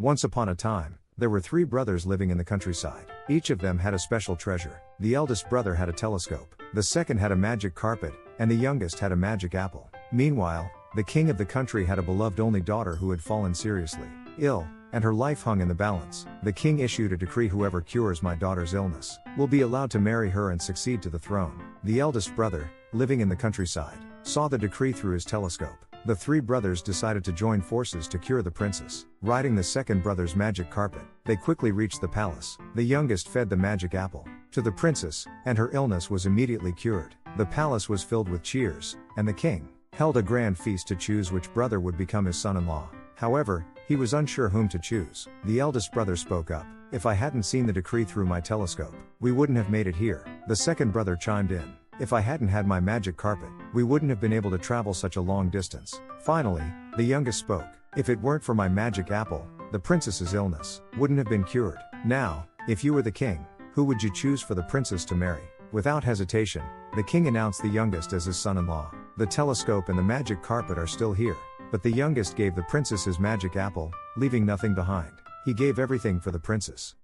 Once upon a time, there were three brothers living in the countryside. Each of them had a special treasure. The eldest brother had a telescope, the second had a magic carpet, and the youngest had a magic apple. Meanwhile, the king of the country had a beloved only daughter who had fallen seriously ill, and her life hung in the balance. The king issued a decree: whoever cures my daughter's illness will be allowed to marry her and succeed to the throne. The eldest brother, living in the countryside, saw the decree through his telescope. The three brothers decided to join forces to cure the princess. Riding the second brother's magic carpet, they quickly reached the palace. The youngest fed the magic apple to the princess, and her illness was immediately cured. The palace was filled with cheers, and the king held a grand feast to choose which brother would become his son-in-law. However, he was unsure whom to choose. The eldest brother spoke up: "If I hadn't seen the decree through my telescope, we wouldn't have made it here." The second brother chimed in: "If I hadn't had my magic carpet, we wouldn't have been able to travel such a long distance." Finally, the youngest spoke: "If it weren't for my magic apple, the princess's illness wouldn't have been cured." Now, if you were the king, who would you choose for the princess to marry? Without hesitation, the king announced the youngest as his son-in-law. The telescope and the magic carpet are still here, but the youngest gave the princess his magic apple, leaving nothing behind. He gave everything for the princess.